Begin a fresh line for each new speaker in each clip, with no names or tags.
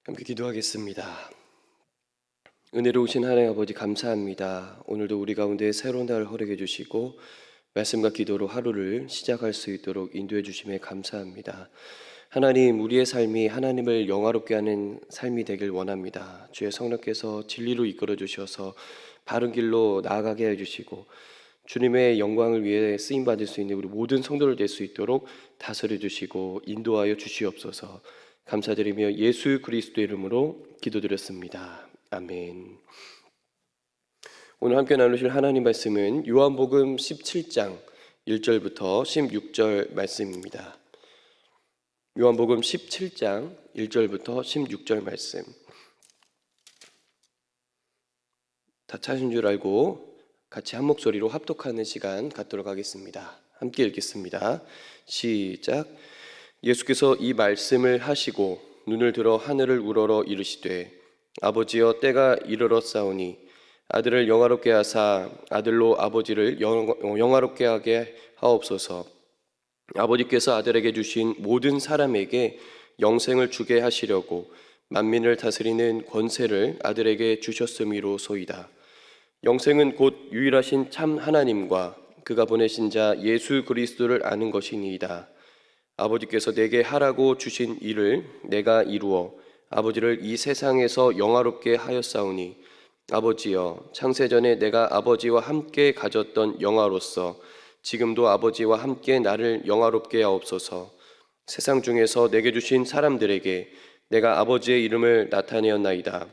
함께 기도하겠습니다. 은혜로우신 하나님 아버지 감사합니다. 오늘도 우리 가운데 새로운 날을 허락해 주시고 말씀과 기도로 하루를 시작할 수 있도록 인도해 주심에 감사합니다. 하나님, 우리의 삶이 하나님을 영화롭게 하는 삶이 되길 원합니다. 주의 성령께서 진리로 이끌어 주셔서 바른 길로 나아가게 해 주시고 주님의 영광을 위해 쓰임 받을 수 있는 우리 모든 성도를 될 수 있도록 다스려 주시고 인도하여 주시옵소서. 감사드리며 예수 그리스도 이름으로 기도드렸습니다. 아멘. 오늘 함께 나누실 하나님 말씀은 요한복음 17장 1절부터 16절 말씀입니다. 요한복음 17장 1절부터 16절 말씀. 다 찾은 줄 알고 같이 한 목소리로 합독하는 시간 갖도록 하겠습니다. 함께 읽겠습니다. 시작. 예수께서 이 말씀을 하시고 눈을 들어 하늘을 우러러 이르시되 아버지여 때가 이르렀사오니 아들을 영화롭게 하사 아들로 아버지를 영화롭게 하게 하옵소서. 아버지께서 아들에게 주신 모든 사람에게 영생을 주게 하시려고 만민을 다스리는 권세를 아들에게 주셨음이로소이다. 영생은 곧 유일하신 참 하나님과 그가 보내신 자 예수 그리스도를 아는 것이니이다. 아버지께서 내게 하라고 주신 일을 내가 이루어 아버지를 이 세상에서 영화롭게 하였사오니 아버지여, 창세전에 내가 아버지와 함께 가졌던 영화로서 지금도 아버지와 함께 나를 영화롭게 하옵소서. 세상 중에서 내게 주신 사람들에게 내가 아버지의 이름을 나타내었나이다.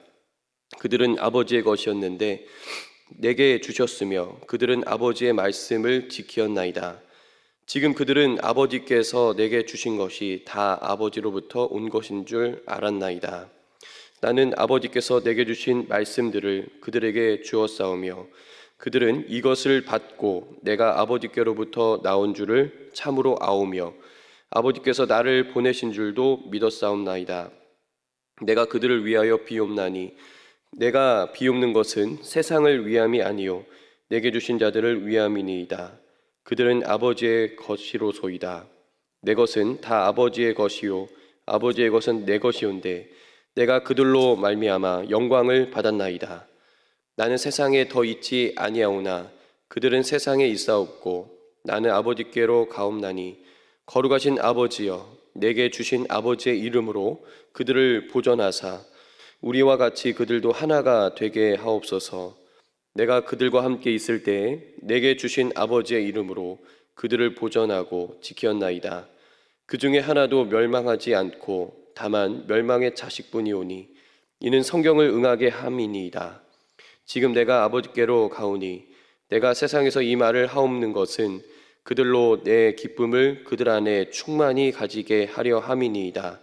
그들은 아버지의 것이었는데 내게 주셨으며 그들은 아버지의 말씀을 지키었나이다. 지금 그들은 아버지께서 내게 주신 것이 다 아버지로부터 온 것인 줄 알았나이다. 나는 아버지께서 내게 주신 말씀들을 그들에게 주었사오며 그들은 이것을 받고 내가 아버지께로부터 나온 줄을 참으로 아오며 아버지께서 나를 보내신 줄도 믿었사옵나이다. 내가 그들을 위하여 비옵나니 내가 비옵는 것은 세상을 위함이 아니요 내게 주신 자들을 위함이니이다. 그들은 아버지의 것이로소이다. 내 것은 다 아버지의 것이요 아버지의 것은 내 것이온데 내가 그들로 말미암아 영광을 받았나이다. 나는 세상에 더 있지 아니하오나 그들은 세상에 있사옵고 나는 아버지께로 가옵나니 거룩하신 아버지여 내게 주신 아버지의 이름으로 그들을 보존하사 우리와 같이 그들도 하나가 되게 하옵소서. 내가 그들과 함께 있을 때에 내게 주신 아버지의 이름으로 그들을 보존하고 지켰나이다. 그 중에 하나도 멸망하지 않고 다만 멸망의 자식뿐이오니 이는 성경을 응하게 함이니이다. 지금 내가 아버지께로 가오니 내가 세상에서 이 말을 하옵는 것은 그들로 내 기쁨을 그들 안에 충만히 가지게 하려 함이니이다.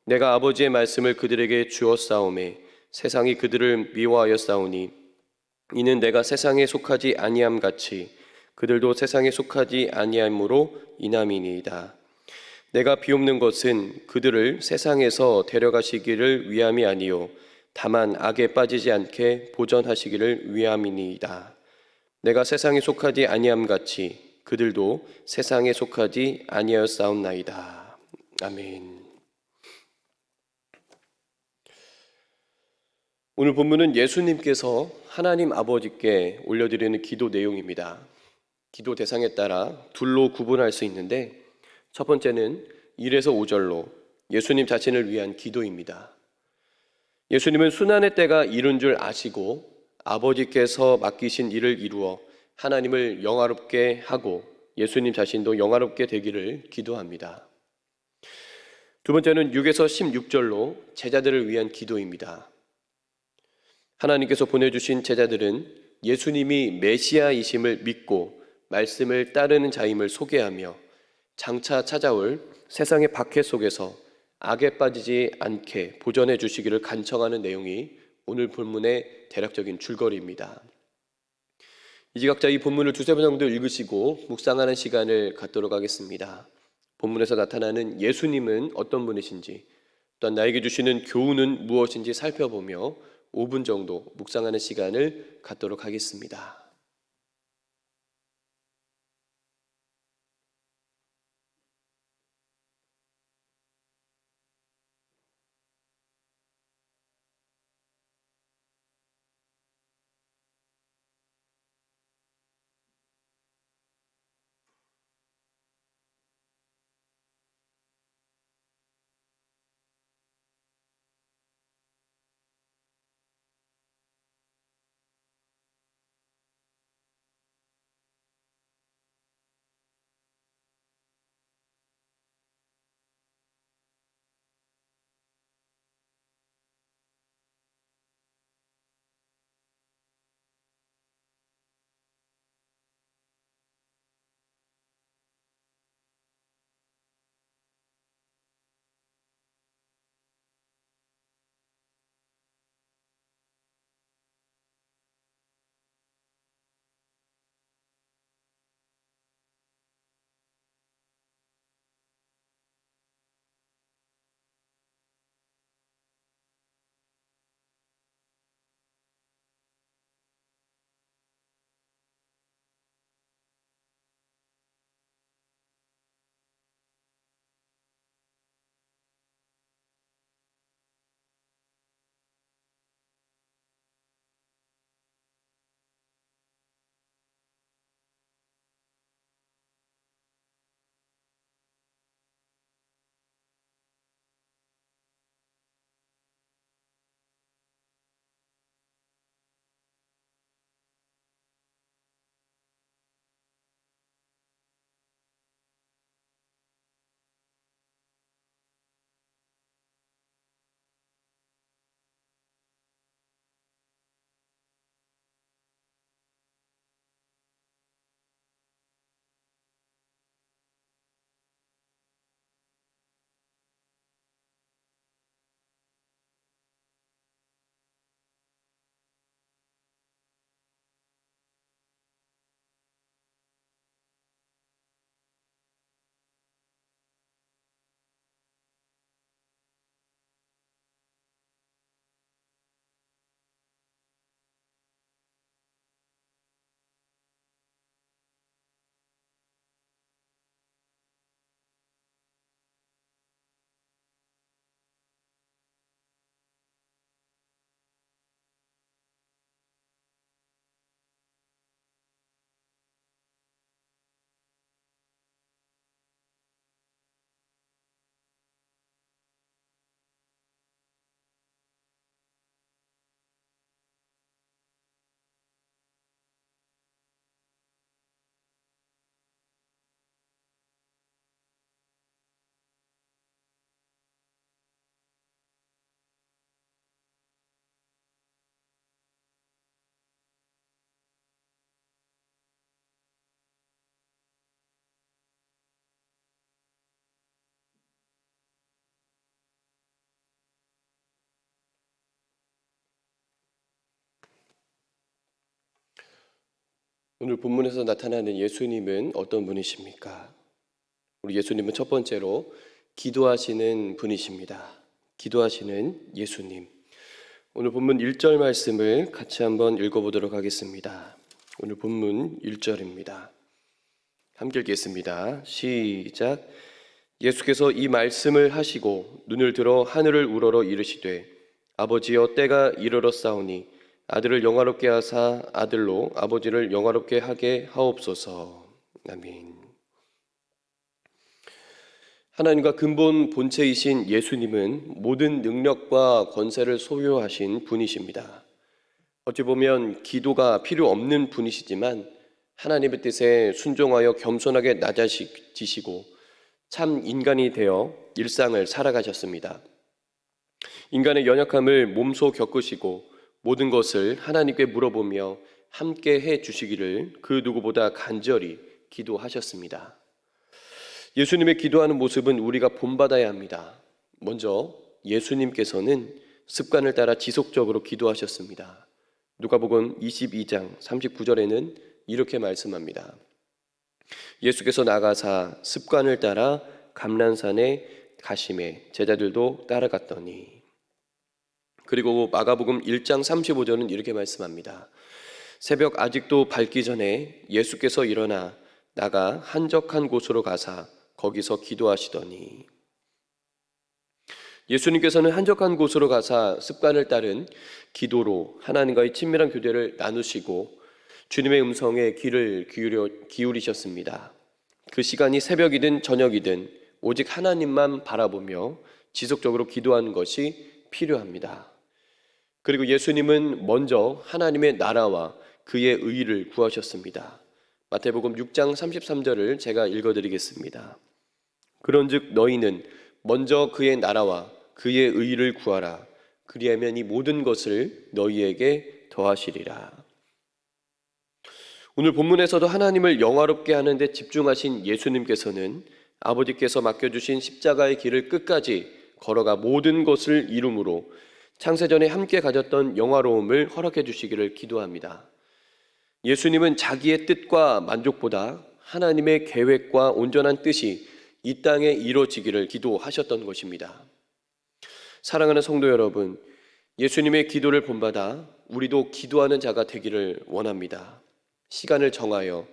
내가 아버지의 말씀을 그들에게 주었사오매 세상이 그들을 미워하였사오니 이는 내가 세상에 속하지 아니함 같이 그들도 세상에 속하지 아니함으로 인함이니이다. 내가 비옵는 것은 그들을 세상에서 데려가시기를 위함이 아니요 다만 악에 빠지지 않게 보전하시기를 위함이니이다. 내가 세상에 속하지 아니함 같이 그들도 세상에 속하지 아니하였사옵나이다. 아멘. 오늘 본문은 예수님께서 하나님 아버지께 올려드리는 기도 내용입니다. 기도 대상에 따라 둘로 구분할 수 있는데 첫 번째는 1에서 5절로 예수님 자신을 위한 기도입니다. 예수님은 순환의 때가 이른 줄 아시고 아버지께서 맡기신 일을 이루어 하나님을 영화롭게 하고 예수님 자신도 영화롭게 되기를 기도합니다. 두 번째는 6에서 16절로 제자들을 위한 기도입니다. 하나님께서 보내주신 제자들은 예수님이 메시아이심을 믿고 말씀을 따르는 자임을 소개하며 장차 찾아올 세상의 박해 속에서 악에 빠지지 않게 보전해 주시기를 간청하는 내용이 오늘 본문의 대략적인 줄거리입니다. 이제 각자 이 본문을 두세 번 정도 읽으시고 묵상하는 시간을 갖도록 하겠습니다. 본문에서 나타나는 예수님은 어떤 분이신지 또한 나에게 주시는 교훈은 무엇인지 살펴보며 5분 정도 묵상하는 시간을 갖도록 하겠습니다. 오늘 본문에서 나타나는 예수님은 어떤 분이십니까? 우리 예수님은 첫 번째로 기도하시는 분이십니다. 기도하시는 예수님. 오늘 본문 1절 말씀을 같이 한번 읽어보도록 하겠습니다. 오늘 본문 1절입니다. 함께 읽겠습니다. 시작. 예수께서 이 말씀을 하시고 눈을 들어 하늘을 우러러 이르시되 아버지여 때가 이르렀사오니 아들을 영화롭게 하사 아들로 아버지를 영화롭게 하게 하옵소서. 아멘. 하나님과 근본 본체이신 예수님은 모든 능력과 권세를 소유하신 분이십니다. 어찌 보면 기도가 필요 없는 분이시지만 하나님의 뜻에 순종하여 겸손하게 낮아지시고 참 인간이 되어 일상을 살아가셨습니다. 인간의 연약함을 몸소 겪으시고 모든 것을 하나님께 물어보며 함께 해 주시기를 그 누구보다 간절히 기도하셨습니다. 예수님의 기도하는 모습은 우리가 본받아야 합니다. 먼저 예수님께서는 습관을 따라 지속적으로 기도하셨습니다. 누가복음 22장 39절에는 이렇게 말씀합니다. 예수께서 나가사 습관을 따라 감난산에 가심에 제자들도 따라갔더니. 그리고 마가복음 1장 35절은 이렇게 말씀합니다. 새벽 아직도 밝기 전에 예수께서 일어나 나가 한적한 곳으로 가사 거기서 기도하시더니. 예수님께서는 한적한 곳으로 가사 습관을 따른 기도로 하나님과의 친밀한 교제를 나누시고 주님의 음성에 귀를 기울이셨습니다. 그 시간이 새벽이든 저녁이든 오직 하나님만 바라보며 지속적으로 기도하는 것이 필요합니다. 그리고 예수님은 먼저 하나님의 나라와 그의 의를 구하셨습니다. 마태복음 6장 33절을 제가 읽어드리겠습니다. 그런즉 너희는 먼저 그의 나라와 그의 의를 구하라. 그리하면 이 모든 것을 너희에게 더하시리라. 오늘 본문에서도 하나님을 영화롭게 하는 데 집중하신 예수님께서는 아버지께서 맡겨주신 십자가의 길을 끝까지 걸어가 모든 것을 이룸으로 창세전에 함께 가졌던 영화로움을 허락해 주시기를 기도합니다. 예수님은 자기의 뜻과 만족보다 하나님의 계획과 온전한 뜻이 이 땅에 이루어지기를 기도하셨던 것입니다. 사랑하는 성도 여러분, 예수님의 기도를 본받아 우리도 기도하는 자가 되기를 원합니다. 시간을 정하여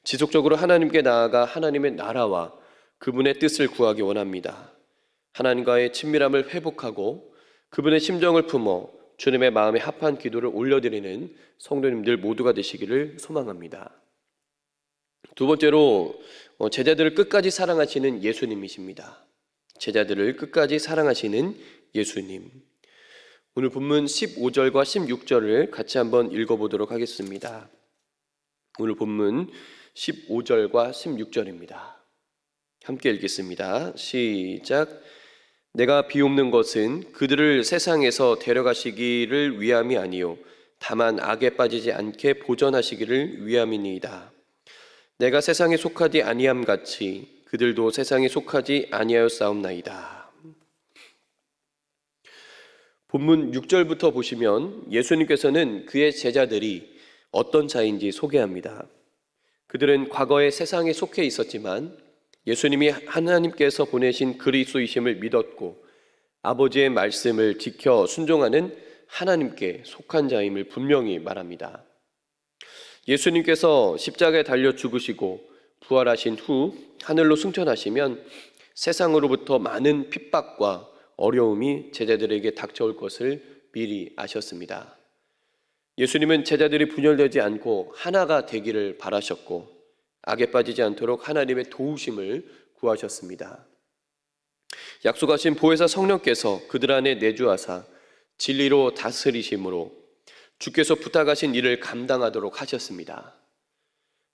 지속적으로 하나님께 나아가 하나님의 나라와 그분의 뜻을 구하기 원합니다. 하나님과의 친밀함을 회복하고 그분의 심정을 품어 주님의 마음에 합한 기도를 올려드리는 성도님들 모두가 되시기를 소망합니다. 두 번째로 제자들을 끝까지 사랑하시는 예수님이십니다. 제자들을 끝까지 사랑하시는 예수님. 오늘 본문 15절과 16절을 같이 한번 읽어보도록 하겠습니다. 오늘 본문 15절과 16절입니다. 함께 읽겠습니다. 시작. 내가 비옵는 것은 그들을 세상에서 데려가시기를 위함이 아니요 다만 악에 빠지지 않게 보전하시기를 위함이니이다. 내가 세상에 속하지 아니함 같이 그들도 세상에 속하지 아니하였사옵나이다. 본문 6절부터 보시면 예수님께서는 그의 제자들이 어떤 자인지 소개합니다. 그들은 과거에 세상에 속해 있었지만 예수님이 하나님께서 보내신 그리스도이심을 믿었고 아버지의 말씀을 지켜 순종하는 하나님께 속한 자임을 분명히 말합니다. 예수님께서 십자가에 달려 죽으시고 부활하신 후 하늘로 승천하시면 세상으로부터 많은 핍박과 어려움이 제자들에게 닥쳐올 것을 미리 아셨습니다. 예수님은 제자들이 분열되지 않고 하나가 되기를 바라셨고 악에 빠지지 않도록 하나님의 도우심을 구하셨습니다. 약속하신 보혜사 성령께서 그들 안에 내주하사 진리로 다스리심으로 주께서 부탁하신 일을 감당하도록 하셨습니다.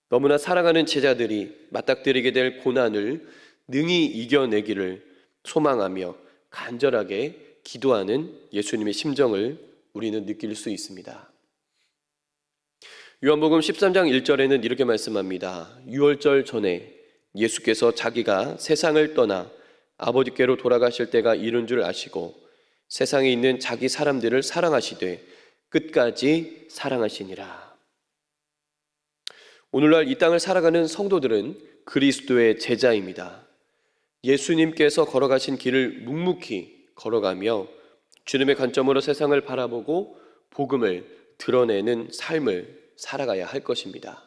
너무나 사랑하는 제자들이 맞닥뜨리게 될 고난을 능히 이겨내기를 소망하며 간절하게 기도하는 예수님의 심정을 우리는 느낄 수 있습니다. 요한복음 13장 1절에는 이렇게 말씀합니다. 유월절 전에 예수께서 자기가 세상을 떠나 아버지께로 돌아가실 때가 이른 줄 아시고 세상에 있는 자기 사람들을 사랑하시되 끝까지 사랑하시니라. 오늘날 이 땅을 살아가는 성도들은 그리스도의 제자입니다. 예수님께서 걸어가신 길을 묵묵히 걸어가며 주님의 관점으로 세상을 바라보고 복음을 드러내는 삶을 살아가야 할 것입니다.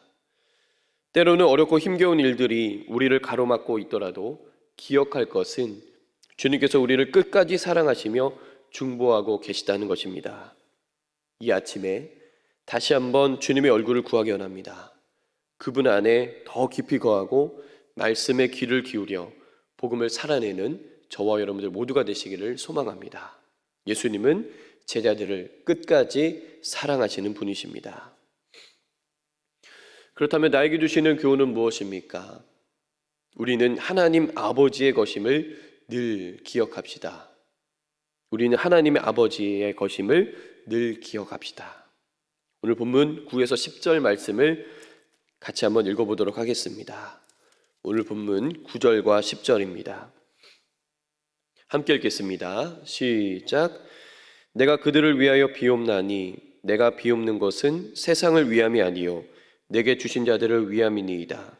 때로는 어렵고 힘겨운 일들이 우리를 가로막고 있더라도 기억할 것은 주님께서 우리를 끝까지 사랑하시며 중보하고 계시다는 것입니다. 이 아침에 다시 한번 주님의 얼굴을 구하기 원합니다. 그분 안에 더 깊이 거하고 말씀에 귀를 기울여 복음을 살아내는 저와 여러분들 모두가 되시기를 소망합니다. 예수님은 제자들을 끝까지 사랑하시는 분이십니다. 그렇다면 나에게 주시는 교훈은 무엇입니까? 우리는 하나님 아버지의 것임을 늘 기억합시다. 우리는 하나님의 아버지의 것임을 늘 기억합시다. 오늘 본문 9에서 10절 말씀을 같이 한번 읽어보도록 하겠습니다. 오늘 본문 9절과 10절입니다. 함께 읽겠습니다. 시작. 내가 그들을 위하여 비옵나니 내가 비옵는 것은 세상을 위함이 아니요 내게 주신 자들을 위함이니이다.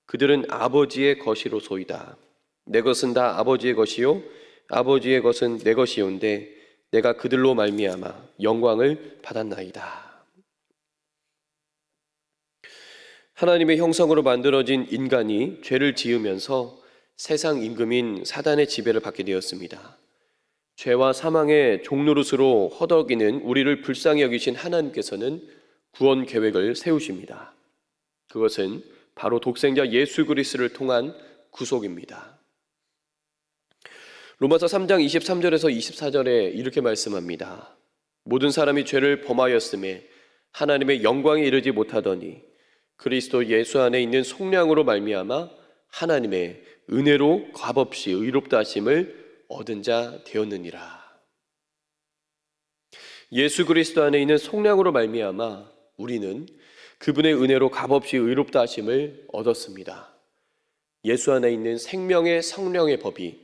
그들은 아버지의 것이로소이다. 내 것은 다 아버지의 것이요 아버지의 것은 내 것이온데 내가 그들로 말미암아 영광을 받았나이다. 하나님의 형상으로 만들어진 인간이 죄를 지으면서 세상 임금인 사단의 지배를 받게 되었습니다. 죄와 사망의 종노릇으로 허덕이는 우리를 불쌍히 여기신 하나님께서는 구원 계획을 세우십니다. 그것은 바로 독생자 예수 그리스도를 통한 구속입니다. 로마서 3장 23절에서 24절에 이렇게 말씀합니다. 모든 사람이 죄를 범하였음에 하나님의 영광에 이르지 못하더니 그리스도 예수 안에 있는 속량으로 말미암아 하나님의 은혜로 값없이 의롭다 하심을 얻은 자 되었느니라. 예수 그리스도 안에 있는 속량으로 말미암아 우리는 그분의 은혜로 값없이 의롭다 하심을 얻었습니다. 예수 안에 있는 생명의 성령의 법이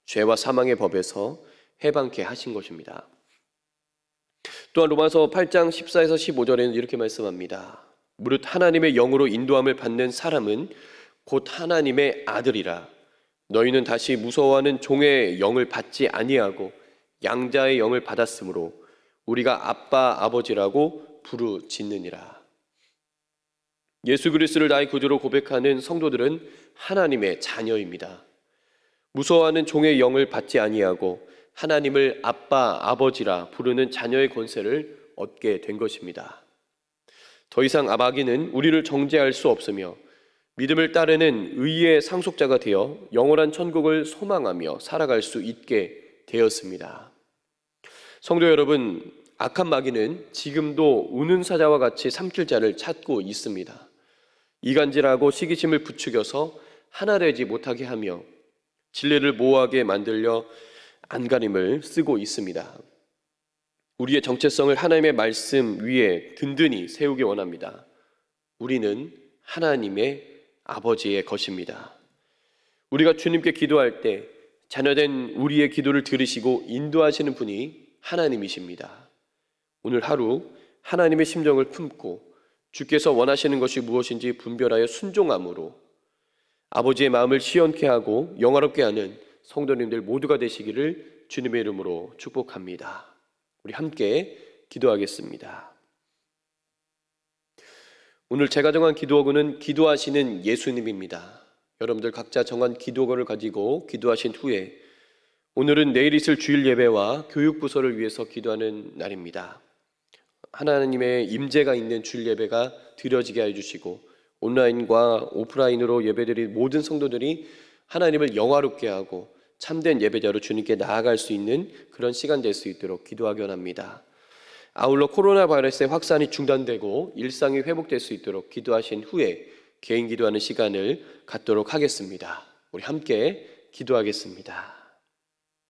죄와 사망의 법에서 해방케 하신 것입니다. 또한 로마서 8장 14에서 15절에는 이렇게 말씀합니다. 무릇 하나님의 영으로 인도함을 받는 사람은 곧 하나님의 아들이라. 너희는 다시 무서워하는 종의 영을 받지 아니하고 양자의 영을 받았으므로 우리가 아빠 아버지라고 부르짖느니라. 예수 그리스도를 나의 구주로 고백하는 성도들은 하나님의 자녀입니다. 무서워하는 종의 영을 받지 아니하고 하나님을 아빠 아버지라 부르는 자녀의 권세를 얻게 된 것입니다. 더 이상 마귀는 우리를 정죄할 수 없으며 믿음을 따르는 의의 상속자가 되어 영원한 천국을 소망하며 살아갈 수 있게 되었습니다. 성도 여러분, 악한 마귀는 지금도 우는 사자와 같이 삼킬 자를 찾고 있습니다. 이간질하고 시기심을 부추겨서 하나 되지 못하게 하며 진리를 모호하게 만들려 안간힘을 쓰고 있습니다. 우리의 정체성을 하나님의 말씀 위에 든든히 세우기 원합니다. 우리는 하나님의 아버지의 것입니다. 우리가 주님께 기도할 때 자녀된 우리의 기도를 들으시고 인도하시는 분이 하나님이십니다. 오늘 하루 하나님의 심정을 품고 주께서 원하시는 것이 무엇인지 분별하여 순종함으로 아버지의 마음을 시원케 하고 영화롭게 하는 성도님들 모두가 되시기를 주님의 이름으로 축복합니다. 우리 함께 기도하겠습니다. 오늘 제가 정한 기도어구는 기도하시는 예수님입니다. 여러분들 각자 정한 기도어구를 가지고 기도하신 후에 오늘은 내일 있을 주일 예배와 교육부서를 위해서 기도하는 날입니다. 하나님의 임재가 있는 주일 예배가 드려지게 해주시고 온라인과 오프라인으로 예배드린 모든 성도들이 하나님을 영화롭게 하고 참된 예배자로 주님께 나아갈 수 있는 그런 시간 될 수 있도록 기도하기 원합니다. 아울러 코로나 바이러스의 확산이 중단되고 일상이 회복될 수 있도록 기도하신 후에 개인 기도하는 시간을 갖도록 하겠습니다. 우리 함께 기도하겠습니다.